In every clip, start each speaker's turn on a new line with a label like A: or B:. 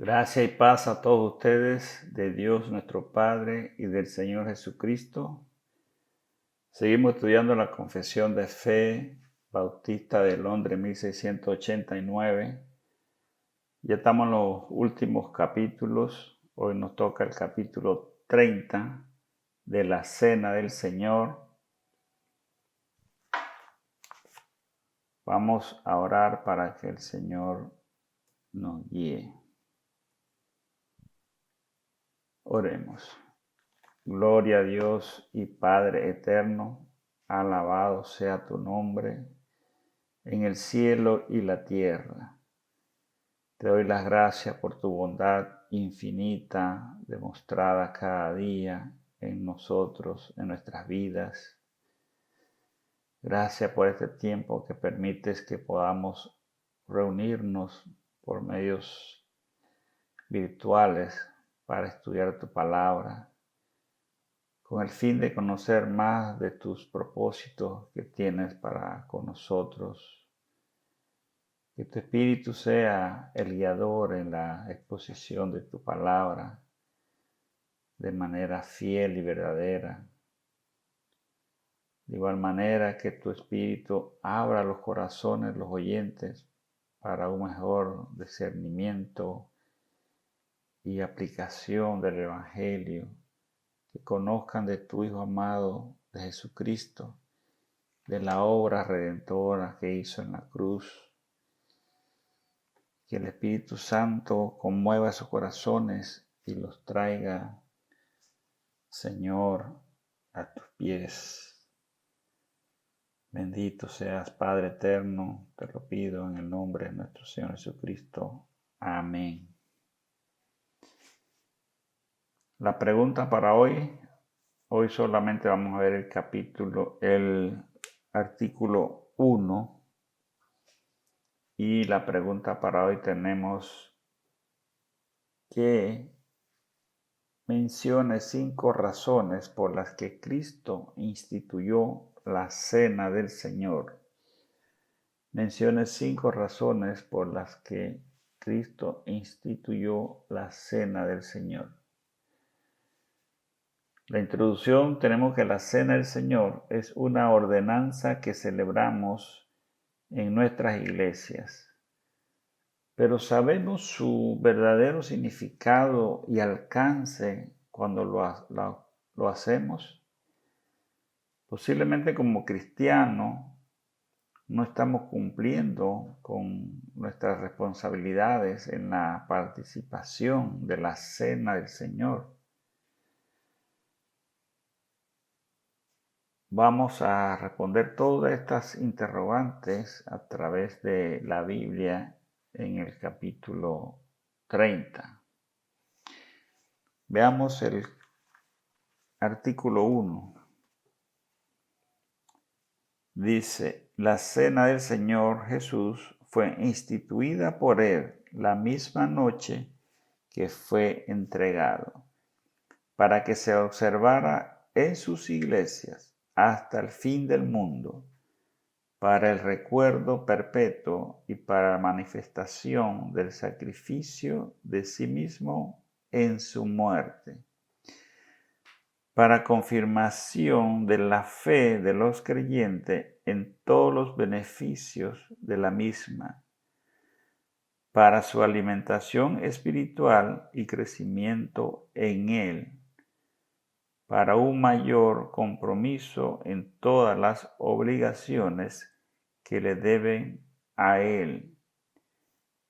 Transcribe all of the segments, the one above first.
A: Gracia y paz a todos ustedes, de Dios nuestro Padre y del Señor Jesucristo. Seguimos estudiando la Confesión de Fe Bautista de Londres 1689. Ya estamos en los últimos capítulos. Hoy nos toca el capítulo 30 de la Cena del Señor. Vamos a orar para que el Señor nos guíe. Oremos. Gloria a Dios y Padre eterno, alabado sea tu nombre en el cielo y la tierra. Te doy las gracias por tu bondad infinita demostrada cada día en nosotros, en nuestras vidas. Gracias por este tiempo que permites que podamos reunirnos por medios virtuales para estudiar tu palabra, con el fin de conocer más de tus propósitos que tienes para con nosotros. Que tu Espíritu sea el guiador en la exposición de tu palabra de manera fiel y verdadera. De igual manera que tu Espíritu abra los corazones, los oyentes, para un mejor discernimiento y aplicación del Evangelio, que conozcan de tu Hijo amado, de Jesucristo, de la obra redentora que hizo en la cruz. Que el Espíritu Santo conmueva sus corazones y los traiga, Señor, a tus pies. Bendito seas, Padre eterno, te lo pido en el nombre de nuestro Señor Jesucristo. Amén. La pregunta para hoy solamente vamos a ver el artículo 1. Y la pregunta para hoy tenemos que mencione 5 razones por las que Cristo instituyó la Cena del Señor. Mencione 5 razones por las que Cristo instituyó la Cena del Señor. La introducción tenemos que la Cena del Señor es una ordenanza que celebramos en nuestras iglesias. Pero ¿sabemos su verdadero significado y alcance cuando lo hacemos? Posiblemente como cristianos no estamos cumpliendo con nuestras responsabilidades en la participación de la Cena del Señor. Vamos a responder todas estas interrogantes a través de la Biblia en el capítulo 30. Veamos el artículo 1. Dice, la Cena del Señor Jesús fue instituida por Él la misma noche que fue entregado, para que se observara en sus iglesias hasta el fin del mundo, para el recuerdo perpetuo y para la manifestación del sacrificio de sí mismo en su muerte, para confirmación de la fe de los creyentes en todos los beneficios de la misma, para su alimentación espiritual y crecimiento en Él, para un mayor compromiso en todas las obligaciones que le deben a Él,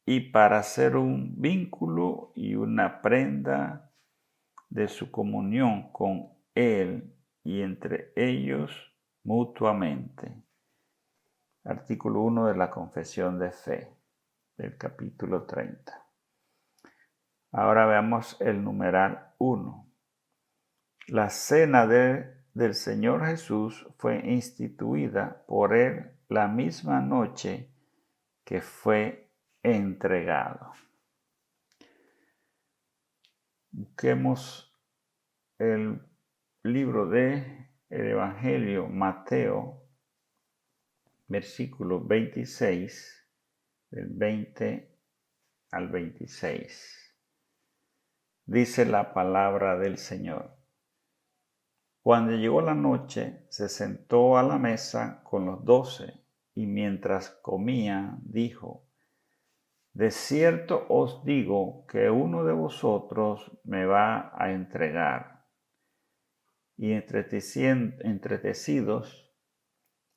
A: y para ser un vínculo y una prenda de su comunión con Él y entre ellos mutuamente. Artículo 1 de la Confesión de Fe, del capítulo 30. Ahora veamos el numeral 1. La Cena del Señor Jesús fue instituida por Él la misma noche que fue entregado. Busquemos el libro de el Evangelio Mateo, versículo 26, del 20 al 26. Dice la palabra del Señor. Cuando llegó la noche, se sentó a la mesa con los 12 y mientras comía, dijo: De cierto os digo que uno de vosotros me va a entregar. Y entretecidos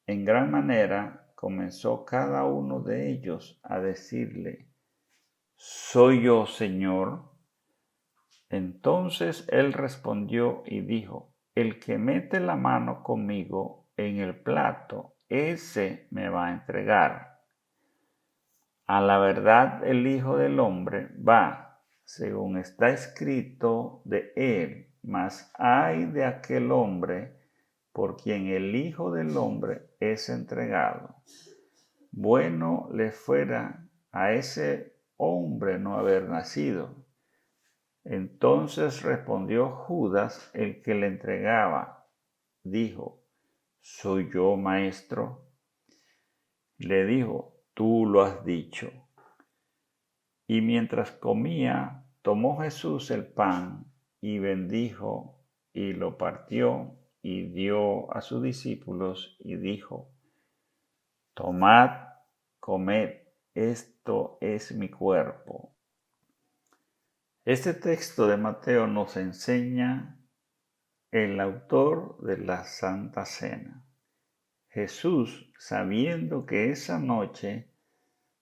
A: en gran manera, comenzó cada uno de ellos a decirle: ¿Soy yo, Señor? Entonces él respondió y dijo: El que mete la mano conmigo en el plato, ese me va a entregar. A la verdad el Hijo del Hombre va, según está escrito de él, mas ay de aquel hombre por quien el Hijo del Hombre es entregado. Bueno le fuera a ese hombre no haber nacido. Entonces respondió Judas, el que le entregaba, dijo: ¿Soy yo, maestro? Le dijo: Tú lo has dicho. Y mientras comía, tomó Jesús el pan y bendijo y lo partió y dio a sus discípulos y dijo: Tomad, comed, esto es mi cuerpo. Este texto de Mateo nos enseña el autor de la Santa Cena. Jesús, sabiendo que esa noche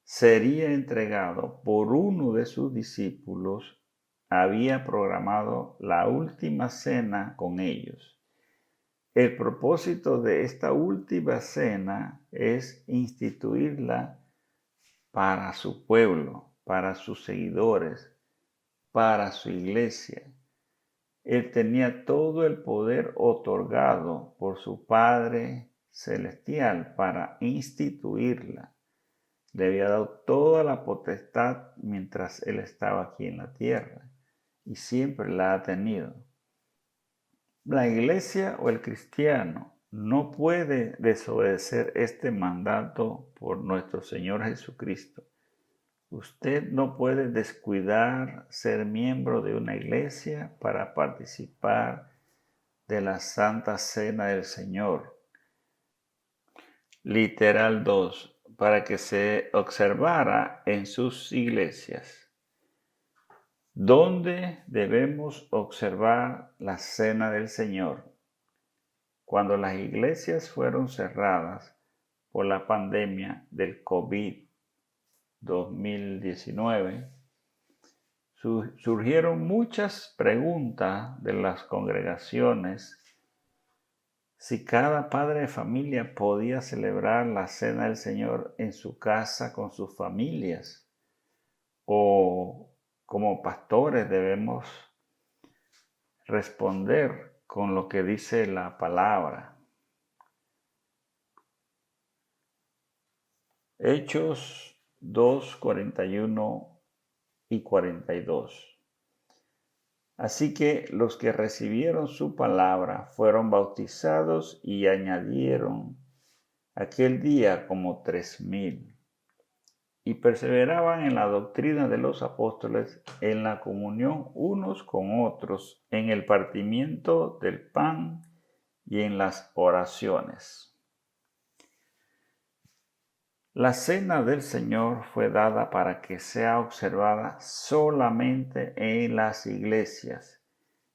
A: sería entregado por uno de sus discípulos, había programado la última cena con ellos. El propósito de esta última cena es instituirla para su pueblo, para sus seguidores, para su iglesia. Él tenía todo el poder otorgado por su Padre Celestial para instituirla. Le había dado toda la potestad mientras Él estaba aquí en la tierra y siempre la ha tenido. La iglesia o el cristiano no puede desobedecer este mandato por nuestro Señor Jesucristo. Usted no puede descuidar ser miembro de una iglesia para participar de la Santa Cena del Señor. Literal 2, para que se observara en sus iglesias. ¿Dónde debemos observar la Cena del Señor? Cuando las iglesias fueron cerradas por la pandemia del COVID-2019, surgieron muchas preguntas de las congregaciones si cada padre de familia podía celebrar la Cena del Señor en su casa con sus familias, o como pastores debemos responder con lo que dice la palabra. Hechos 2, 41 y 42. Así que los que recibieron su palabra fueron bautizados y añadieron aquel día como 3,000. Y perseveraban en la doctrina de los apóstoles, en la comunión unos con otros, en el partimiento del pan y en las oraciones. La cena del Señor fue dada para que sea observada solamente en las iglesias.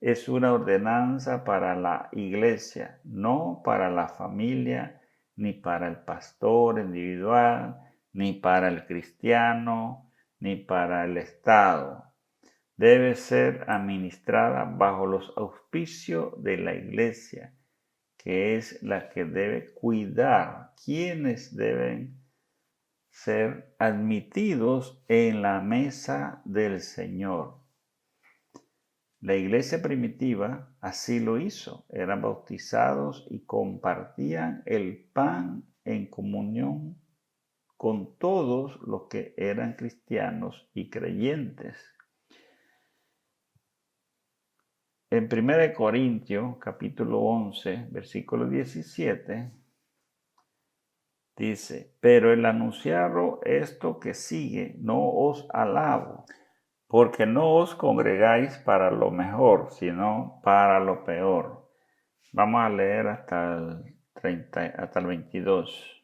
A: Es una ordenanza para la iglesia, no para la familia, ni para el pastor individual, ni para el cristiano, ni para el Estado. Debe ser administrada bajo los auspicios de la iglesia, que es la que debe cuidar quienes deben ser admitidos en la mesa del Señor. La iglesia primitiva así lo hizo. Eran bautizados y compartían el pan en comunión con todos los que eran cristianos y creyentes. En 1 Corintios capítulo 11, versículo 17, dice: Pero el anunciaros esto que sigue no os alabo, porque no os congregáis para lo mejor, sino para lo peor. Vamos a leer hasta el 22.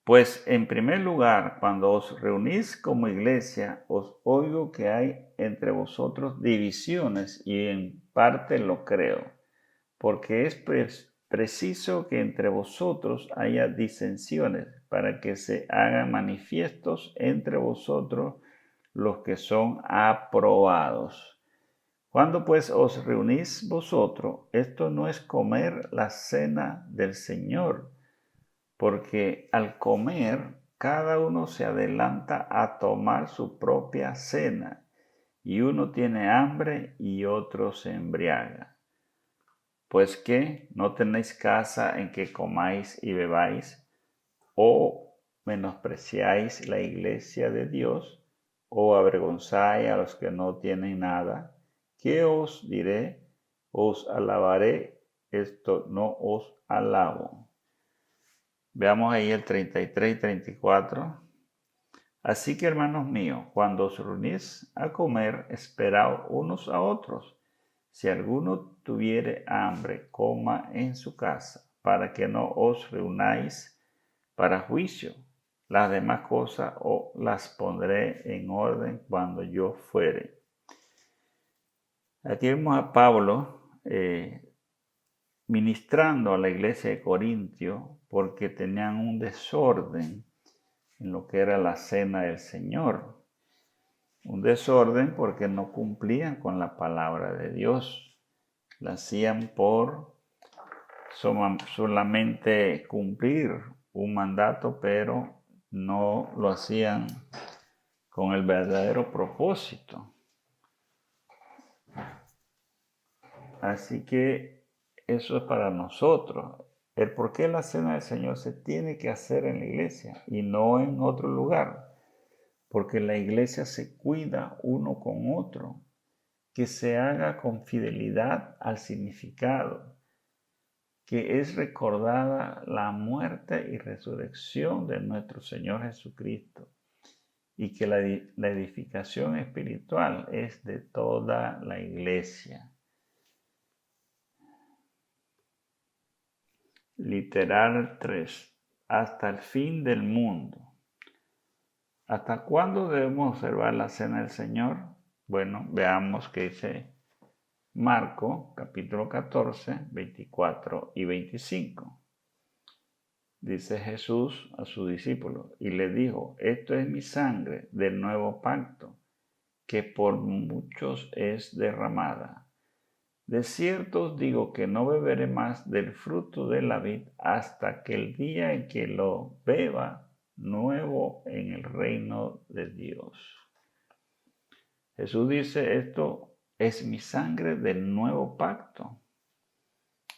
A: Pues en primer lugar, cuando os reunís como iglesia, os oigo que hay entre vosotros divisiones, y en parte lo creo, porque es preciso que entre vosotros haya disensiones, para que se hagan manifiestos entre vosotros los que son aprobados. Cuando pues os reunís vosotros, esto no es comer la cena del Señor, porque al comer cada uno se adelanta a tomar su propia cena, y uno tiene hambre y otro se embriaga. Pues que no tenéis casa en que comáis y bebáis, o menospreciáis la iglesia de Dios, o avergonzáis a los que no tienen nada. ¿Qué os diré? Os alabaré, esto no os alabo. Veamos ahí el 33 y 34. Así que, hermanos míos, cuando os reunís a comer, esperaos unos a otros. Si alguno tuviere hambre, coma en su casa, para que no os reunáis para juicio. Las demás cosas os las pondré en orden cuando yo fuere. Aquí vemos a Pablo ministrando a la iglesia de Corintio, porque tenían un desorden en lo que era la cena del Señor. Un desorden porque no cumplían con la palabra de Dios. La hacían por solamente cumplir un mandato, pero no lo hacían con el verdadero propósito. Así que eso es para nosotros. El por qué la cena del Señor se tiene que hacer en la iglesia y no en otro lugar. Porque la iglesia se cuida uno con otro, que se haga con fidelidad al significado, que es recordada la muerte y resurrección de nuestro Señor Jesucristo, y que la edificación espiritual es de toda la iglesia. Literal 3. Hasta el fin del mundo. ¿Hasta cuándo debemos observar la cena del Señor? Bueno, veamos qué dice Marco, capítulo 14, 24 y 25. Dice Jesús a sus discípulos y le dijo: esto es mi sangre del nuevo pacto, que por muchos es derramada. De cierto os digo que no beberé más del fruto de la vid hasta que el día en que lo beba nuevo en el reino de Dios. Jesús dice: esto es mi sangre del nuevo pacto.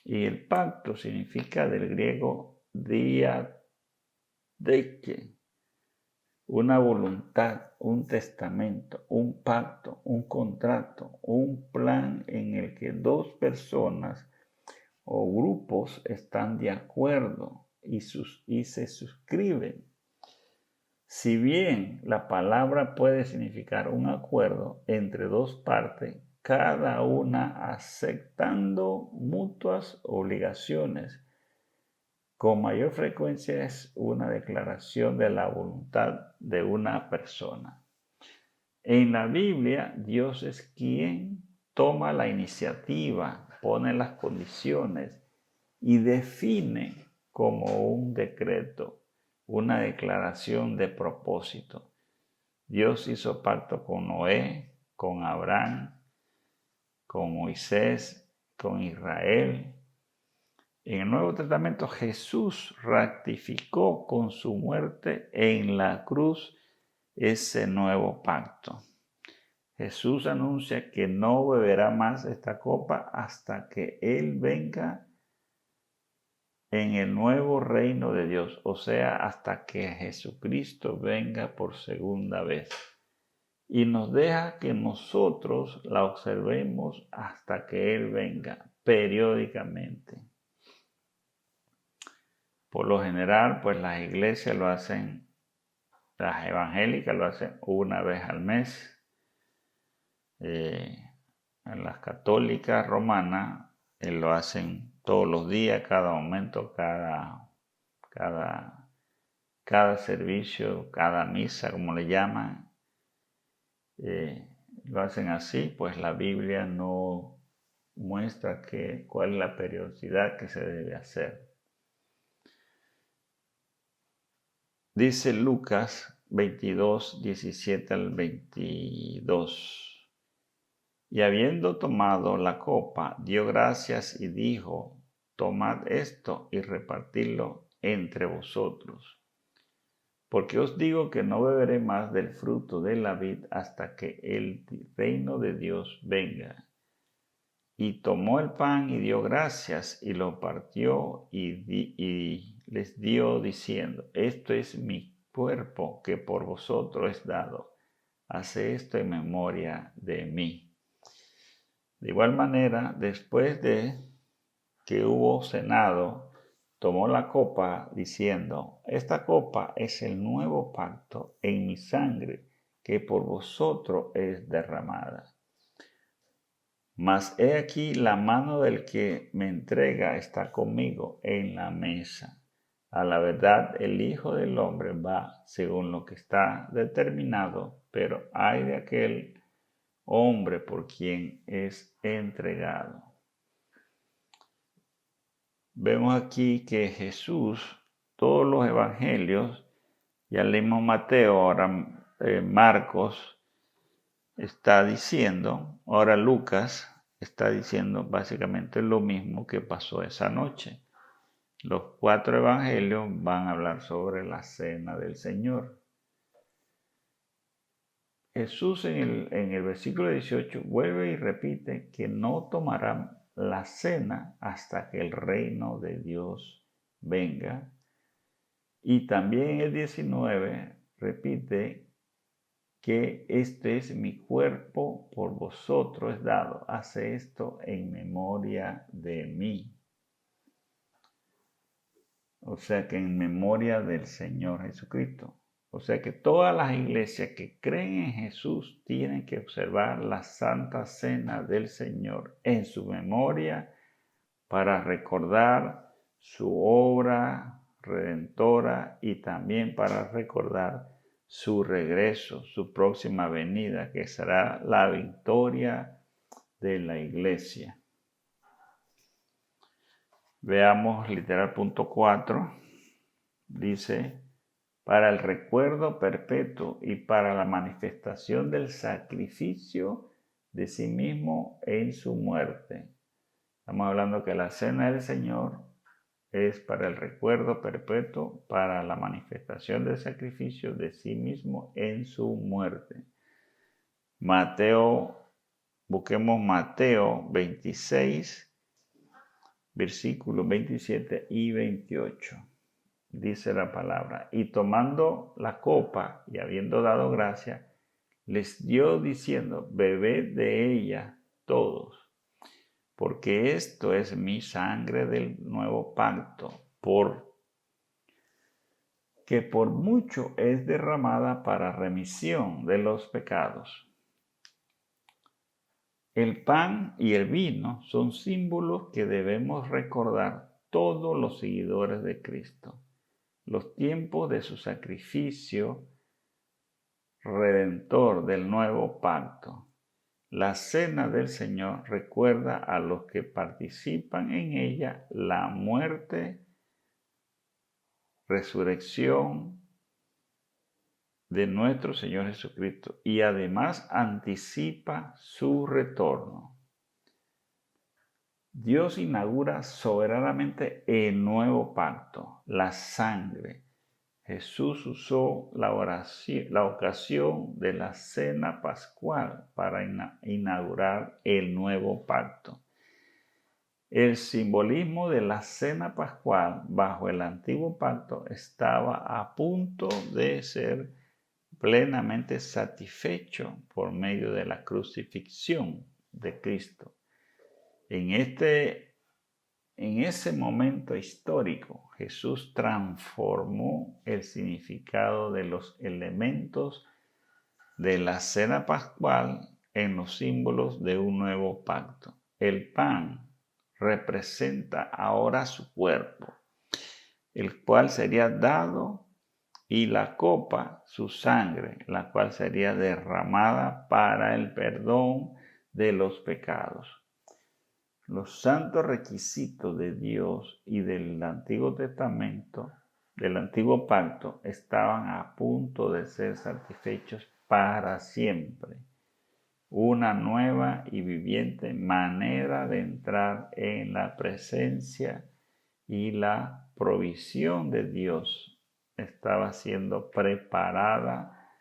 A: Y el pacto significa del griego diadeike, una voluntad, un testamento, un pacto, un contrato, un plan en el que dos personas o grupos están de acuerdo y se suscriben. Si bien la palabra puede significar un acuerdo entre dos partes, cada una aceptando mutuas obligaciones, con mayor frecuencia es una declaración de la voluntad de una persona. En la Biblia, Dios es quien toma la iniciativa, pone las condiciones y define como un decreto, una declaración de propósito. Dios hizo pacto con Noé, con Abraham, con Moisés, con Israel. En el Nuevo Testamento Jesús ratificó con su muerte en la cruz ese nuevo pacto. Jesús anuncia que no beberá más esta copa hasta que Él venga en el nuevo reino de Dios, o sea, hasta que Jesucristo venga por segunda vez. Y nos deja que nosotros la observemos hasta que Él venga periódicamente. Por lo general, pues las iglesias lo hacen, las evangélicas lo hacen una vez al mes, En las católicas romanas lo hacen todos los días, cada momento, cada servicio, cada misa, como le llaman. Lo hacen así, pues la Biblia no muestra cuál es la periodicidad que se debe hacer. Dice Lucas 22, 17 al 22. Y habiendo tomado la copa, dio gracias y dijo: tomad esto y repartidlo entre vosotros. Porque os digo que no beberé más del fruto de la vid hasta que el reino de Dios venga. Y tomó el pan y dio gracias y lo partió y les dio diciendo: esto es mi cuerpo que por vosotros es dado. Haced esto en memoria de mí. De igual manera, después de que hubo cenado, tomó la copa diciendo: esta copa es el nuevo pacto en mi sangre, que por vosotros es derramada. Mas he aquí la mano del que me entrega está conmigo en la mesa. A la verdad, el Hijo del Hombre va según lo que está determinado, pero ay de aquel hombre por quien es entregado. Vemos aquí que Jesús, todos los evangelios, ya leímos Mateo, ahora Marcos está diciendo, ahora Lucas está diciendo básicamente lo mismo que pasó esa noche. Los 4 evangelios van a hablar sobre la cena del Señor. Jesús en el versículo 18 vuelve y repite que no tomarán la cena hasta que el reino de Dios venga. Y también en el 19 repite que este es mi cuerpo por vosotros es dado. Hace esto en memoria de mí. O sea que en memoria del Señor Jesucristo. O sea que todas las iglesias que creen en Jesús tienen que observar la Santa Cena del Señor en su memoria para recordar su obra redentora y también para recordar su regreso, su próxima venida, que será la victoria de la iglesia. Veamos literal punto 4. Dice: para el recuerdo perpetuo y para la manifestación del sacrificio de sí mismo en su muerte. Estamos hablando que la cena del Señor es para el recuerdo perpetuo, para la manifestación del sacrificio de sí mismo en su muerte. Busquemos Mateo 26, versículos 27 y 28. Dice la palabra: y tomando la copa y habiendo dado gracia, les dio diciendo: bebed de ella todos, porque esto es mi sangre del nuevo pacto, que por mucho es derramada para remisión de los pecados. El pan y el vino son símbolos que debemos recordar todos los seguidores de Cristo. Los tiempos de su sacrificio redentor del nuevo pacto. La cena del Señor recuerda a los que participan en ella la muerte, resurrección de nuestro Señor Jesucristo y además anticipa su retorno. Dios inaugura soberanamente el nuevo pacto, la sangre. Jesús usó la ocasión de la cena pascual para inaugurar el nuevo pacto. El simbolismo de la cena pascual bajo el antiguo pacto estaba a punto de ser plenamente satisfecho por medio de la crucifixión de Cristo. En ese momento histórico, Jesús transformó el significado de los elementos de la cena pascual en los símbolos de un nuevo pacto. El pan representa ahora su cuerpo, el cual sería dado, y la copa su sangre, la cual sería derramada para el perdón de los pecados. Los santos requisitos de Dios y del Antiguo Testamento, del Antiguo Pacto, estaban a punto de ser satisfechos para siempre. Una nueva y viviente manera de entrar en la presencia y la provisión de Dios estaba siendo preparada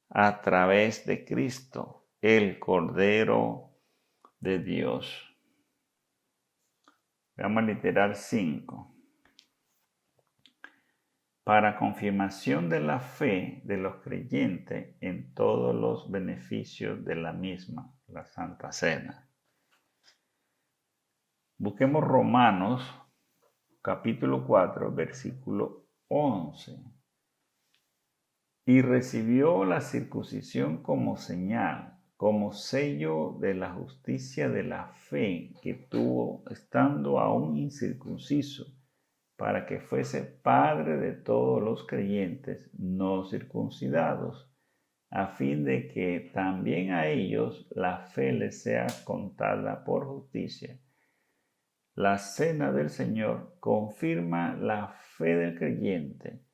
A: a través de Cristo, el Cordero de Dios. Veamos el literal 5. Para confirmación de la fe de los creyentes en todos los beneficios de la misma, la Santa Cena. Busquemos Romanos capítulo 4, versículo 11. Y recibió la circuncisión como señal, como sello de la justicia de la fe que tuvo estando aún incircunciso, para que fuese padre de todos los creyentes no circuncidados, a fin de que también a ellos la fe les sea contada por justicia. La cena del Señor confirma la fe del creyente,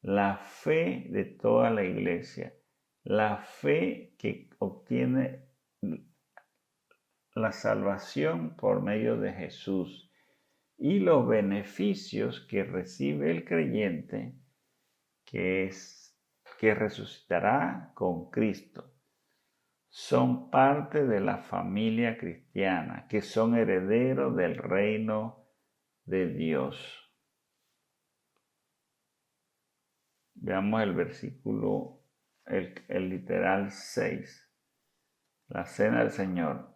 A: la fe de toda la iglesia, la fe que obtiene la salvación por medio de Jesús y los beneficios que recibe el creyente que resucitará con Cristo. Son parte de la familia cristiana, que son herederos del reino de Dios. Veamos el versículo, el literal 6. La cena del Señor,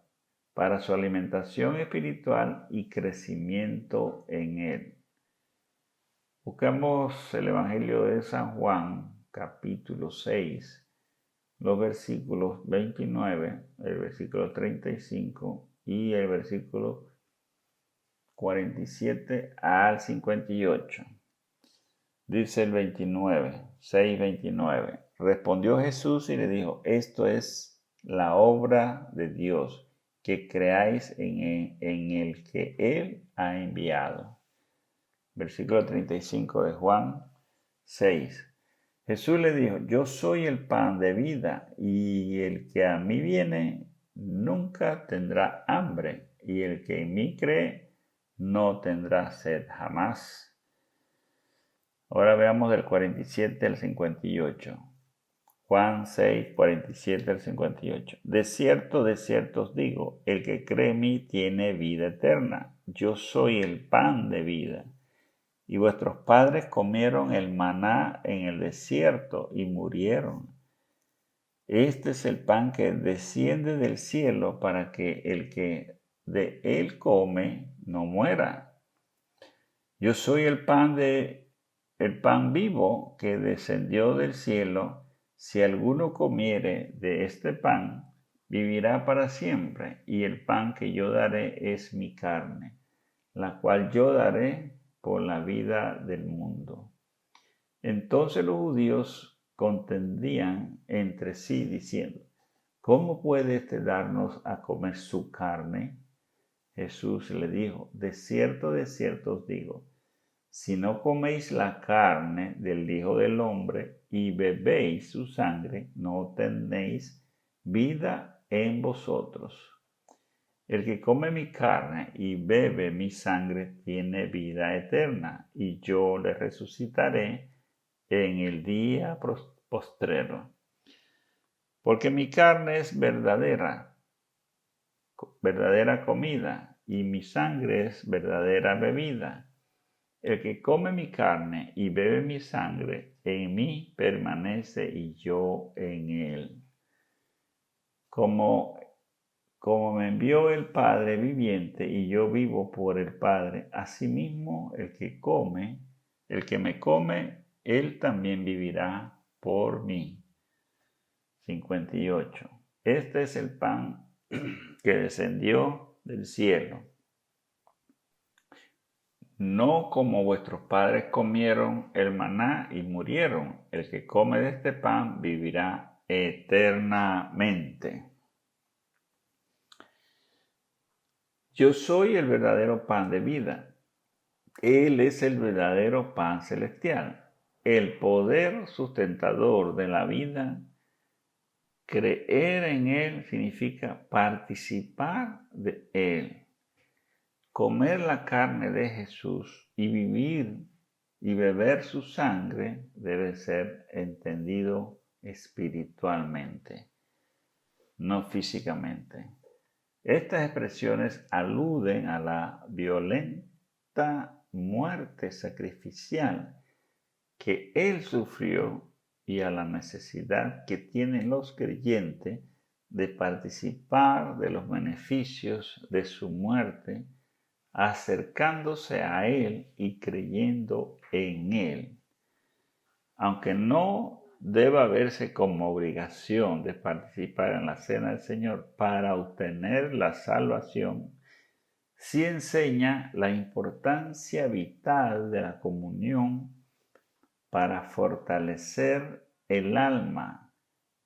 A: para su alimentación espiritual y crecimiento en Él. Buscamos el Evangelio de San Juan, capítulo 6, los versículos 29, el versículo 35 y el versículo 47 al 58. Dice el 29, 6:29. Respondió Jesús y le dijo: esto es la obra de Dios, que creáis en el que Él ha enviado. Versículo 35 de Juan 6. Jesús le dijo: yo soy el pan de vida, y el que a mí viene nunca tendrá hambre, y el que en mí cree no tendrá sed jamás. Ahora veamos del 47 al 58. Juan 6, 47 al 58. De cierto os digo, el que cree en mí tiene vida eterna. Yo soy el pan de vida. Y vuestros padres comieron el maná en el desierto y murieron. Este es el pan que desciende del cielo para que el que de él come no muera. Yo soy el pan vivo que descendió del cielo. Si alguno comiere de este pan, vivirá para siempre, y el pan que yo daré es mi carne, la cual yo daré por la vida del mundo. Entonces los judíos contendían entre sí diciendo: ¿cómo puede éste darnos a comer su carne? Jesús le dijo: de cierto os digo, si no coméis la carne del Hijo del Hombre y bebéis su sangre, no tenéis vida en vosotros. El que come mi carne y bebe mi sangre tiene vida eterna, y yo le resucitaré en el día postrero. Porque mi carne es verdadera comida, y mi sangre es verdadera bebida. El que come mi carne y bebe mi sangre, en mí permanece y yo en él. Como me envió el Padre viviente y yo vivo por el Padre, asimismo el que me come, él también vivirá por mí. 58. Este es el pan que descendió del cielo, no como vuestros padres comieron el maná y murieron. El que come de este pan vivirá eternamente. Yo soy el verdadero pan de vida. Él es el verdadero pan celestial, el poder sustentador de la vida. Creer en Él significa participar de Él. Comer la carne de Jesús y vivir y beber su sangre debe ser entendido espiritualmente, no físicamente. Estas expresiones aluden a la violenta muerte sacrificial que Él sufrió y a la necesidad que tienen los creyentes de participar de los beneficios de su muerte, acercándose a Él y creyendo en Él. Aunque no deba verse como obligación de participar en la cena del Señor para obtener la salvación, sí enseña la importancia vital de la comunión para fortalecer el alma,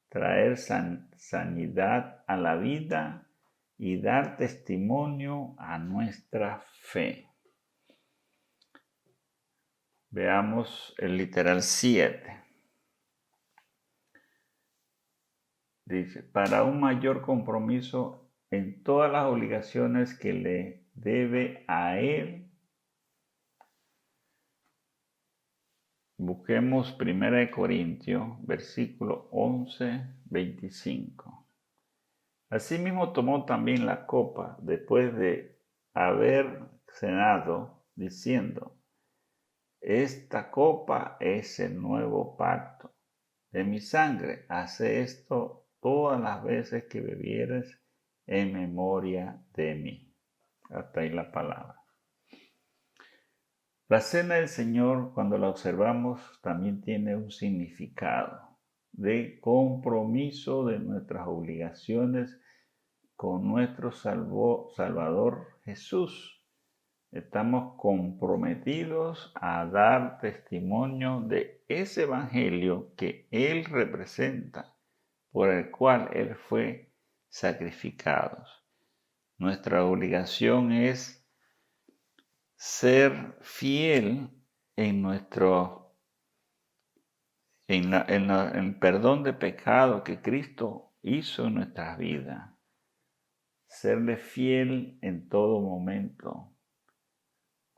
A: traer sanidad a la vida y dar testimonio a nuestra fe. Veamos el literal 7. Dice, para un mayor compromiso en todas las obligaciones que le debe a Él, busquemos 1 Corintios, versículo 11, 25. Asimismo tomó también la copa después de haber cenado, diciendo, esta copa es el nuevo pacto de mi sangre. Hace esto todas las veces que bebieres en memoria de mí. Hasta ahí la palabra. La cena del Señor, cuando la observamos, también tiene un significado de compromiso de nuestras obligaciones con nuestro Salvador Jesús. Estamos comprometidos a dar testimonio de ese evangelio que Él representa, por el cual Él fue sacrificado. Nuestra obligación es ser fiel en el perdón de pecado que Cristo hizo en nuestras vidas. Serle fiel en todo momento.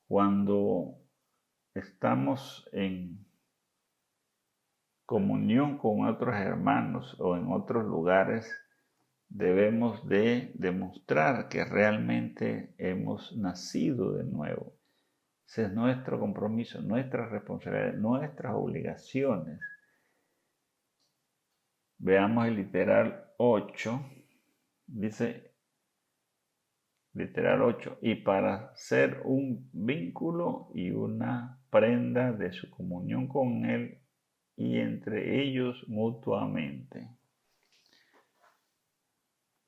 A: Cuando estamos en comunión con otros hermanos o en otros lugares, debemos de demostrar que realmente hemos nacido de nuevo. Ese es nuestro compromiso, nuestra responsabilidad, nuestras obligaciones. Veamos el literal 8. Dice, literal 8, y para ser un vínculo y una prenda de su comunión con Él y entre ellos mutuamente.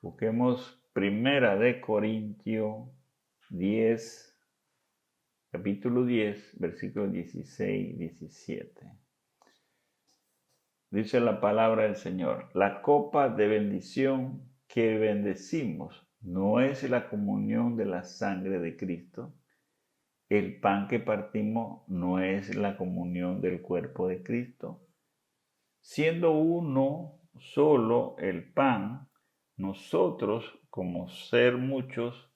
A: Busquemos 1 Corintios 10, capítulo 10, versículos 16 y 17. Dice la palabra del Señor, la copa de bendición que bendecimos no es la comunión de la sangre de Cristo. El pan que partimos no es la comunión del cuerpo de Cristo. Siendo uno solo el pan, nosotros con ser muchos,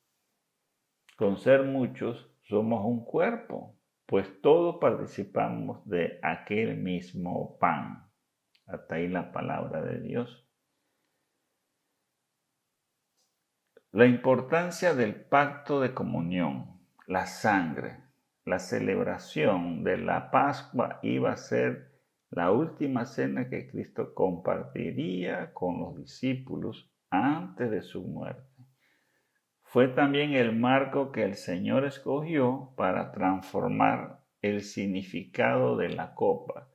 A: somos un cuerpo, pues todos participamos de aquel mismo pan. Hasta ahí la palabra de Dios. La importancia del pacto de comunión, la sangre, la celebración de la Pascua iba a ser la última cena que Cristo compartiría con los discípulos antes de su muerte. Fue también el marco que el Señor escogió para transformar el significado de la copa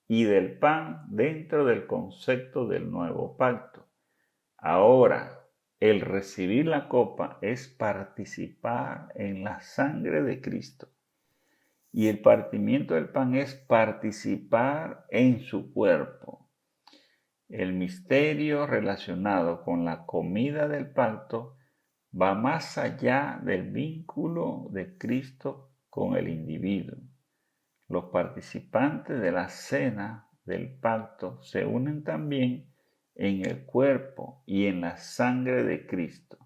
A: y del pan dentro del concepto del nuevo pacto. Ahora, el recibir la copa es participar en la sangre de Cristo. Y el partimiento del pan es participar en su cuerpo. El misterio relacionado con la comida del pacto va más allá del vínculo de Cristo con el individuo. Los participantes de la cena del pacto se unen también en el cuerpo y en la sangre de Cristo.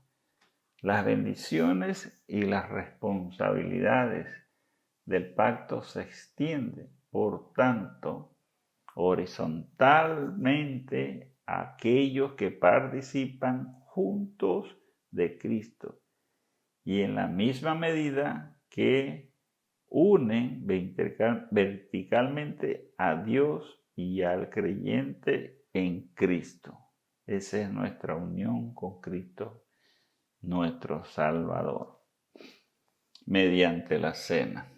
A: Las bendiciones y las responsabilidades del pacto se extienden, por tanto, horizontalmente a aquellos que participan juntos de Cristo y en la misma medida que unen verticalmente a Dios y al creyente en Cristo. Esa es nuestra unión con Cristo, nuestro Salvador, mediante la cena.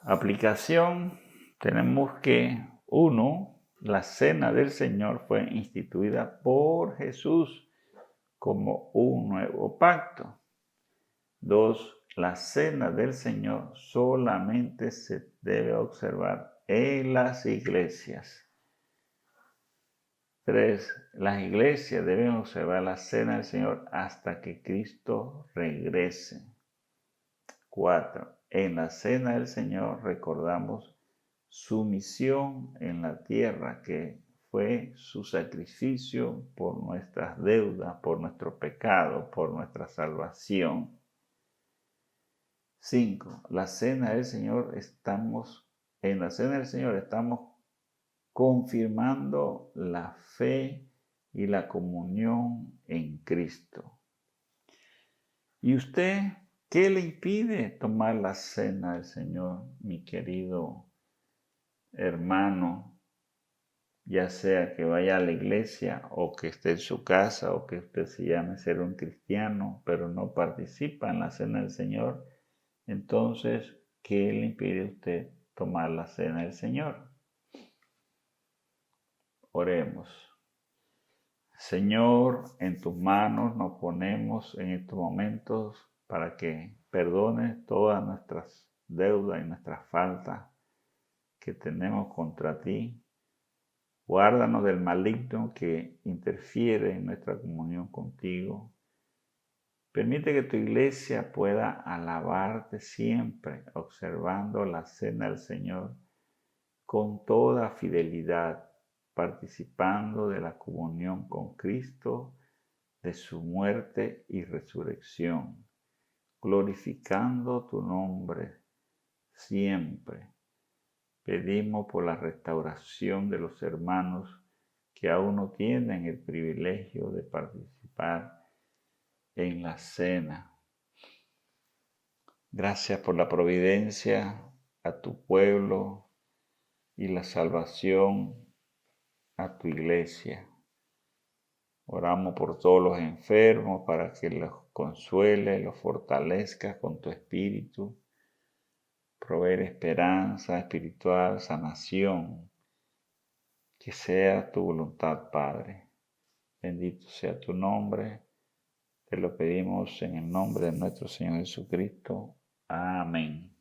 A: Aplicación, tenemos que, 1, la cena del Señor fue instituida por Jesús como un nuevo pacto. 2, la cena del Señor solamente se debe observar en las iglesias. 3, las iglesias deben observar la cena del Señor hasta que Cristo regrese. 4, en la cena del Señor recordamos su misión en la tierra, que fue su sacrificio por nuestras deudas, por nuestro pecado, por nuestra salvación. 5. En la cena del Señor estamos confirmando la fe y la comunión en Cristo. ¿Y usted qué le impide tomar la cena del Señor, mi querido hermano? Ya sea que vaya a la iglesia o que esté en su casa o que usted se llame ser un cristiano, pero no participa en la cena del Señor, entonces, ¿qué le impide a usted tomar la cena del Señor? Oremos. Señor, en tus manos nos ponemos en estos momentos para que perdones todas nuestras deudas y nuestras faltas que tenemos contra ti. Guárdanos del maligno que interfiere en nuestra comunión contigo. Permite que tu iglesia pueda alabarte siempre, observando la cena del Señor con toda fidelidad, participando de la comunión con Cristo, de su muerte y resurrección, glorificando tu nombre siempre. Pedimos por la restauración de los hermanos que aún no tienen el privilegio de participar en la cena. Gracias por la providencia a tu pueblo y la salvación a tu iglesia. Oramos por todos los enfermos para que los consuele, los fortalezca con tu espíritu. Proveer esperanza espiritual, sanación. Que sea tu voluntad, Padre. Bendito sea tu nombre. Te lo pedimos en el nombre de nuestro Señor Jesucristo. Amén.